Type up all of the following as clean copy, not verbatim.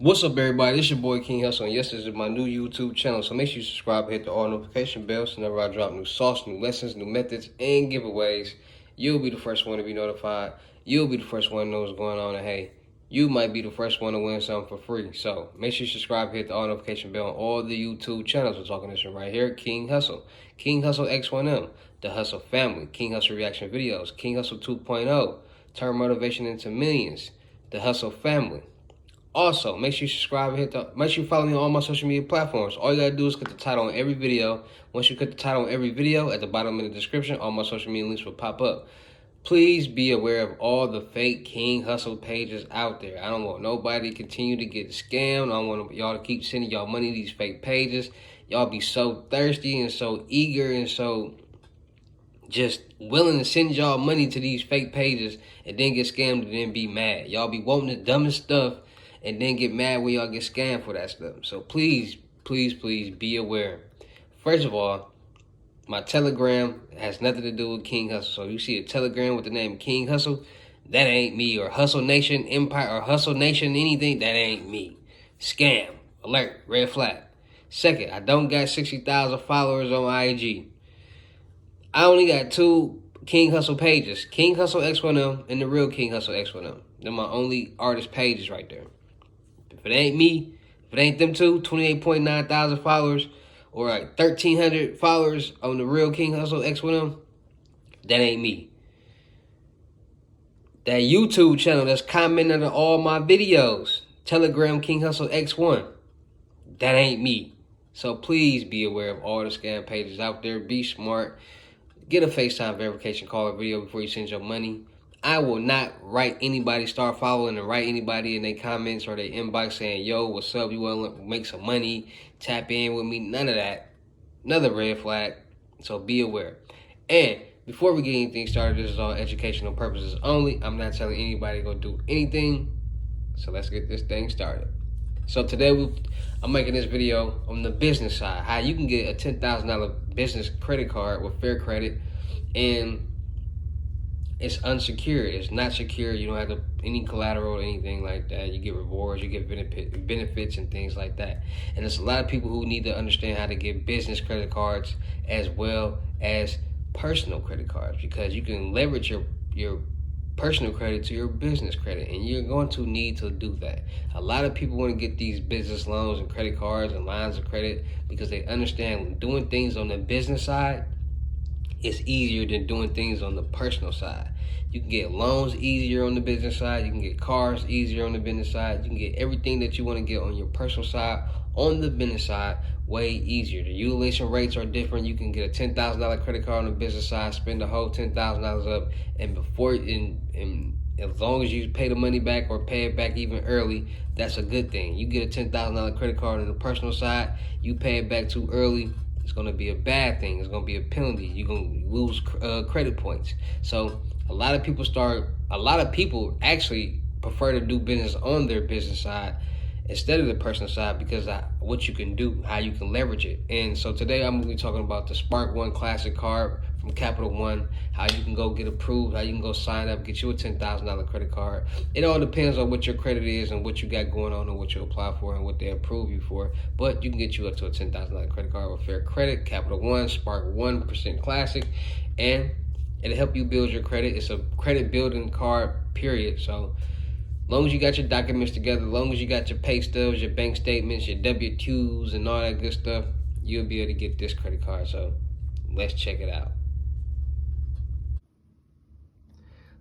What's up, everybody? This your boy King Hussle, and yes, this is my new YouTube channel. So make sure you subscribe, hit the all notification bell, so whenever I drop new sauce, new lessons, new methods, and giveaways, you'll be the first one to be notified. You'll be the first one to know what's going on, and hey, you might be the first one to win something for free. So make sure you subscribe, hit the all notification bell on all the YouTube channels. We're talking this one right here, King Hussle, King Hussle X1M, the Hussle family, King Hussle reaction videos, King Hussle 2.0, turn motivation into millions, the Hussle family. Also, make sure you subscribe and make sure you follow me on all my social media platforms. All you gotta do is click the title on every video. Once you click the title on every video, at the bottom of the description, all my social media links will pop up. Please be aware of all the fake King Hussle pages out there. I don't want nobody to continue to get scammed. I don't want y'all to keep sending y'all money to these fake pages. Y'all be so thirsty and so eager and so just willing to send y'all money to these fake pages and then get scammed and then be mad. Y'all be wanting the dumbest stuff and then get mad when y'all get scammed for that stuff. So please, please, please be aware. First of all, my Telegram has nothing to do with King Hussle. So you see a Telegram with the name King Hussle, that ain't me. Or Hussle Nation Empire or Hussle Nation anything, that ain't me. Scam. Alert. Red flag. Second, I don't got 60,000 followers on IG. I only got two King Hussle pages. King Hussle X1M and the real King Hussle X1M. They're my only artist pages right there. If it ain't me, if it ain't them two, 28.9 thousand followers, or like 1,300 followers on the real King Hussle X1M, that ain't me. That YouTube channel that's commenting on all my videos, Telegram King Hussle X1, that ain't me. So please be aware of all the scam pages out there. Be smart. Get a FaceTime verification call or video before you send your money. I will not write anybody, start following and write anybody in their comments or their inbox saying, yo, what's up? You want to make some money? Tap in with me. None of that. Another red flag. So be aware. And before we get anything started, this is all educational purposes only. I'm not telling anybody to go do anything. So let's get this thing started. So today I'm making this video on the business side, how you can get a $10,000 business credit card with fair credit, and it's unsecured. It's not secure. You don't have any collateral or anything like that. You get rewards, you get benefits and things like that. And there's a lot of people who need to understand how to get business credit cards as well as personal credit cards, because you can leverage your personal credit to your business credit, and you're going to need to do that. A lot of people want to get these business loans and credit cards and lines of credit because they understand doing things on the business side is easier than doing things on the personal side. You can get loans easier on the business side. You can get cars easier on the business side. You can get everything that you want to get on your personal side on the business side way easier. The utilization rates are different. You can get a $10,000 credit card on the business side, spend the whole $10,000 up, and as long as you pay the money back or pay it back even early, that's a good thing. You get a $10,000 credit card on the personal side, you pay it back too early, it's going to be a bad thing. It's going to be a penalty. You're going to lose credit points. So a lot of people actually prefer to do business on their business side instead of the personal side, because what you can do, how you can leverage it. And so today I'm going to be talking about the Spark One Classic card from Capital One, how you can go get approved, how you can go sign up, get you a $10,000 credit card. It all depends on what your credit is and what you got going on and what you apply for and what they approve you for. But you can get you up to a $10,000 credit card with fair credit, Capital One, Spark 1% Classic, and it'll help you build your credit. It's a credit building card, period. So long as you got your documents together, long as you got your pay stubs, your bank statements, your W-2s, and all that good stuff, you'll be able to get this credit card. So let's check it out.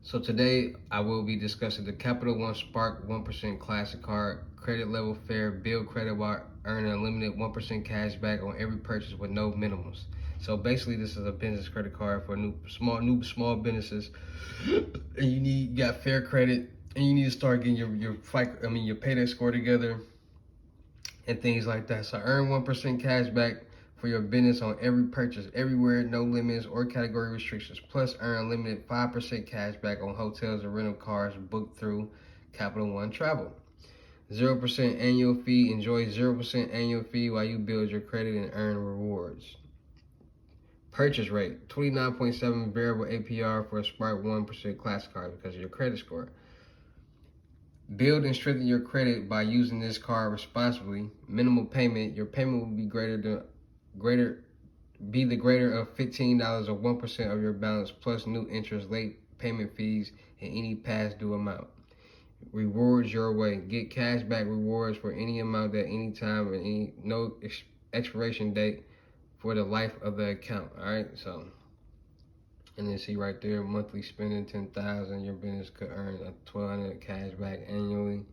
So today I will be discussing the Capital One Spark 1% Classic Card, credit level fair, build credit while earning unlimited 1% cash back on every purchase with no minimums. So basically, this is a business credit card for small businesses, and you got fair credit, and you need to start getting your payday score together and things like that. So earn 1% cash back for your business on every purchase, everywhere, no limits or category restrictions. Plus, earn unlimited 5% cash back on hotels and rental cars booked through Capital One Travel. 0% annual fee. Enjoy 0% annual fee while you build your credit and earn rewards. Purchase rate, 29.7 variable APR for a Spark 1% Classic card because of your credit score. Build and strengthen your credit by using this card responsibly. Minimal payment. Your payment will be the greater of $15 or 1% of your balance plus new interest, late payment fees, and any past due amount. Rewards your way. Get cash back rewards for any amount at any time and no expiration date for the life of the account. All right, so. And then see right there, monthly spending 10,000, your business could earn a 1,200 cash back annually.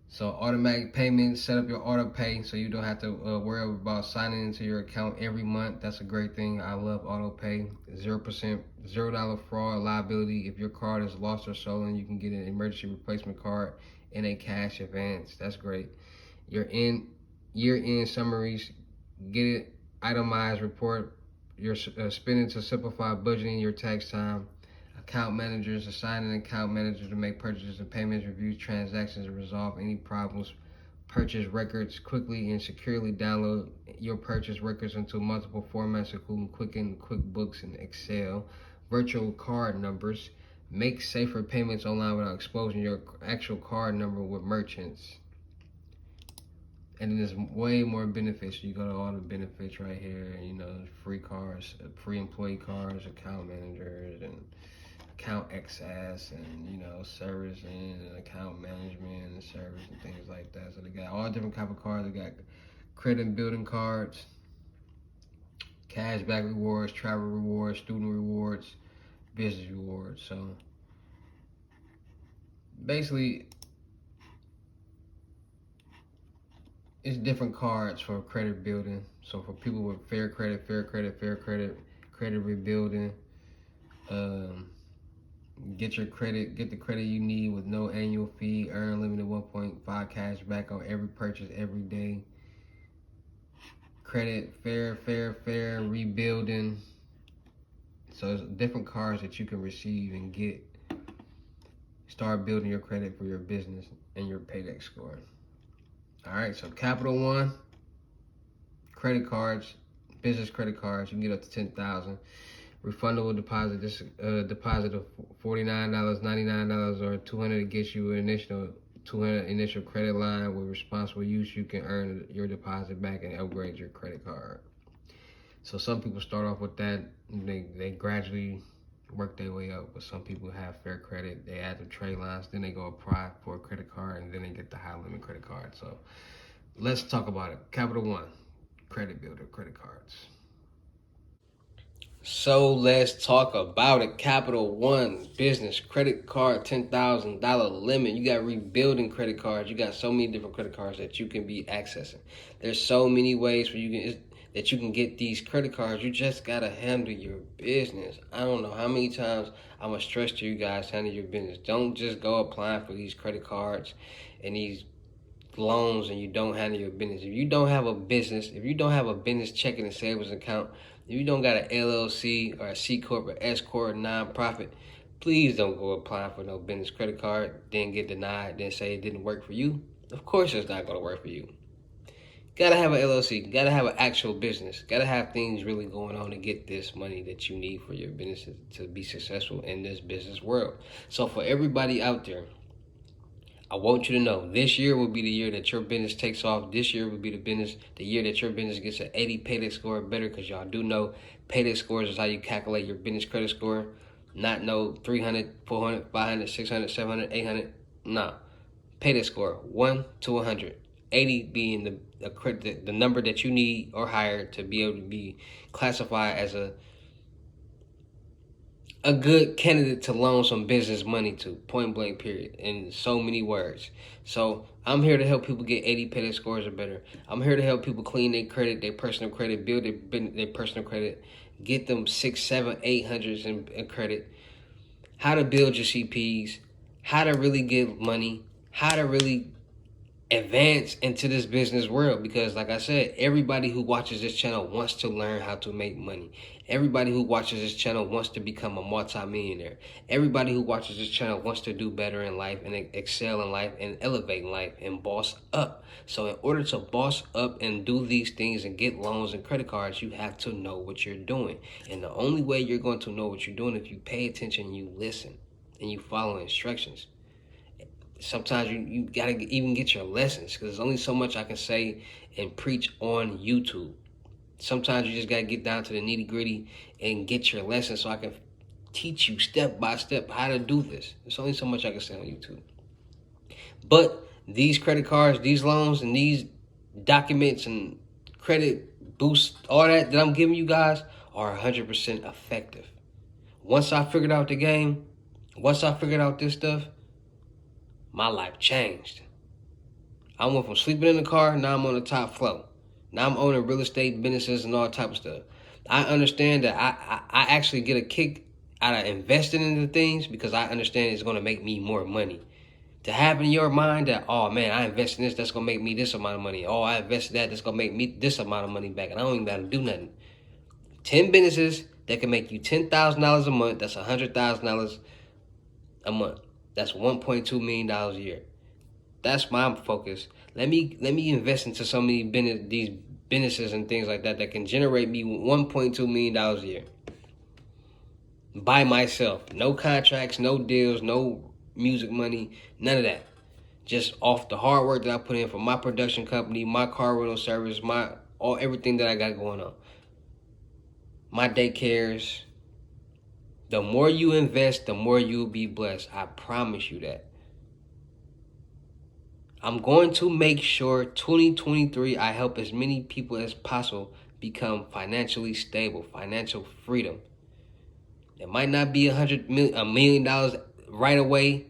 So automatic payments, set up your auto pay so you don't have to worry about signing into your account every month. That's a great thing. I love auto pay. 0%, $0 fraud liability. If your card is lost or stolen, you can get an emergency replacement card and a cash advance. That's great. Your year-end summaries, get it itemized report. Your spending to simplify budgeting your tax time. Account managers, assign an account manager to make purchases and payments, review transactions, and resolve any problems. Purchase records quickly and securely. Download your purchase records into multiple formats, including Quicken, QuickBooks, and Excel. Virtual card numbers. Make safer payments online without exposing your actual card number with merchants. And then there's way more benefits. You go to all the benefits right here. You know, free cars, free employee cars, account managers, and account access, and servicing and account management and service and things like that. So they got all different type of cards. They got credit building cards, cashback rewards, travel rewards, student rewards, business rewards. So basically, it's different cards for credit building. So for people with fair credit, credit rebuilding, get the credit you need with no annual fee, earn unlimited 1.5 cash back on every purchase every day. Credit fair rebuilding. So it's different cards that you can receive and get. Start building your credit for your business and your paydex score. All right, so Capital One credit cards, business credit cards, you can get up to 10,000. Refundable deposit, this deposit of $49, $99, or $200 to get you an initial $200 initial credit line. With responsible use, you can earn your deposit back and upgrade your credit card. So some people start off with that, and they gradually work their way up. But some people have fair credit, they add the trade lines, then they go apply for a credit card, and then they get the high limit credit card. So let's talk about it. Capital One credit builder credit cards. So let's talk about it. Capital One business credit card, $10,000 limit. You got rebuilding credit cards. You got so many different credit cards that you can be accessing. There's so many ways that you can get these credit cards. You just gotta handle your business. I don't know how many times I'm gonna stress to you guys, handle your business. Don't just go applying for these credit cards and these loans and you don't handle your business. If you don't have a business, checking and savings account, if you don't got an LLC or a C Corp or S Corp or nonprofit, please don't go applying for no business credit card, then get denied, then say it didn't work for you. Of course it's not going to work for you. Gotta have an LLC, gotta have an actual business, gotta have things really going on to get this money that you need for your business to be successful in this business world. So for everybody out there, I want you to know this year will be the year that your business takes off. This year will be the year that your business gets an 80 paydex score or better, because y'all do know paydex scores is how you calculate your business credit score. Not no 300, 400, 500, 600, 700, 800. Nah. Paydex score 1 to 100. 80 being the number that you need or higher to be able to be classified as a good candidate to loan some business money to, point blank period, in so many words. So I'm here to help people get 80 paydex scores or better. I'm here to help people clean their credit, their personal credit, build their personal credit, get them 6, 7, 800s in credit, how to build your CPs, how to really get money, how to really advance into this business world. Because like I said, everybody who watches this channel wants to learn how to make money. Everybody who watches this channel wants to become a multi-millionaire. Everybody who watches this channel wants to do better in life and excel in life and elevate in life and boss up. So in order to boss up and do these things and get loans and credit cards, you have to know what you're doing. And the only way you're going to know what you're doing is if you pay attention, you listen, and you follow instructions. Sometimes you gotta even get your lessons, because there's only so much I can say and preach on YouTube. Sometimes you just gotta get down to the nitty gritty and get your lessons, so I can teach you step by step how to do this. There's only so much I can say on YouTube. But these credit cards, these loans, and these documents and credit boosts, all that I'm giving you guys are 100% effective. Once I figured out the game, once I figured out this stuff, my life changed. I went from sleeping in the car, now I'm on the top floor. Now I'm owning real estate businesses and all type of stuff. I understand that I actually get a kick out of investing into things, because I understand it's going to make me more money. To have in your mind that, oh man, I invest in this, that's going to make me this amount of money. Oh, I invest in that, that's going to make me this amount of money back. And I don't even got to do nothing. 10 businesses that can make you $10,000 a month, that's $100,000 a month. That's $1.2 million a year. That's my focus. Let me invest into so many these businesses and things like that can generate me $1.2 million a year. By myself. No contracts, no deals, no music money, none of that. Just off the hard work that I put in for my production company, my car rental service, everything that I got going on. My daycares. The more you invest, the more you'll be blessed. I promise you that. I'm going to make sure 2023 I help as many people as possible become financially stable, financial freedom. It might not be $1 million right away,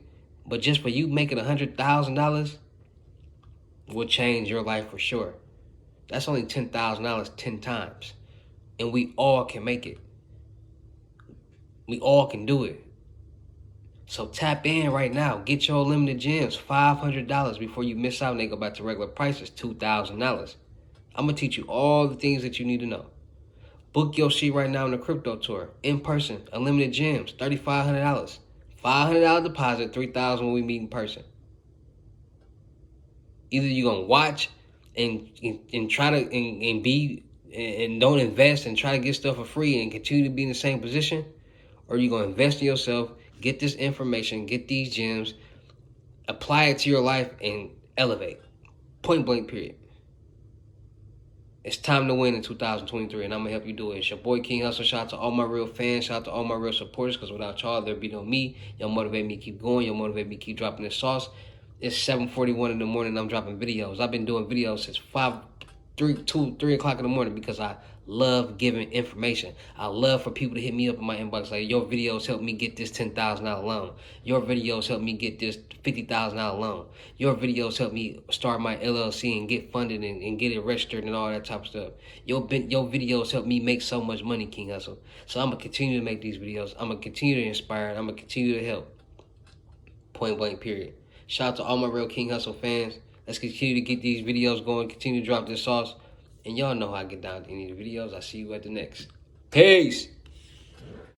but just for you making $100,000 will change your life for sure. That's only $10,000 10 times. And we all can make it. We all can do it. So tap in right now. Get your unlimited gems, $500 before you miss out and they go back to regular prices, $2,000. I'm going to teach you all the things that you need to know. Book your seat right now in the crypto tour. In person, unlimited gems, $3,500. $500 deposit, $3,000 when we meet in person. Either you're going to watch and try to and be and don't invest and try to get stuff for free and continue to be in the same position, or you're going to invest in yourself, get this information, get these gems, apply it to your life, and elevate. Point blank, period. It's time to win in 2023, and I'm going to help you do it. It's your boy, King Hussle. Shout out to all my real fans. Shout out to all my real supporters, because without y'all, there'd be no me. Y'all motivate me to keep going. Y'all motivate me to keep dropping this sauce. It's 7:41 in the morning, and I'm dropping videos. I've been doing videos since 3 o'clock in the morning, because I love giving information. I love for people to hit me up in my inbox like, your videos helped me get this $10,000 loan. Your videos helped me get this $50,000 loan. Your videos helped me start my LLC and get funded and get it registered and all that type of stuff. Your videos helped me make so much money, King Hussle. So I'm going to continue to make these videos. I'm going to continue to inspire, and I'm going to continue to help. Point blank, period. Shout out to all my real King Hussle fans. Let's continue to get these videos going, continue to drop this sauce. And y'all know how I get down to any of the videos. I'll see you at the next. Peace.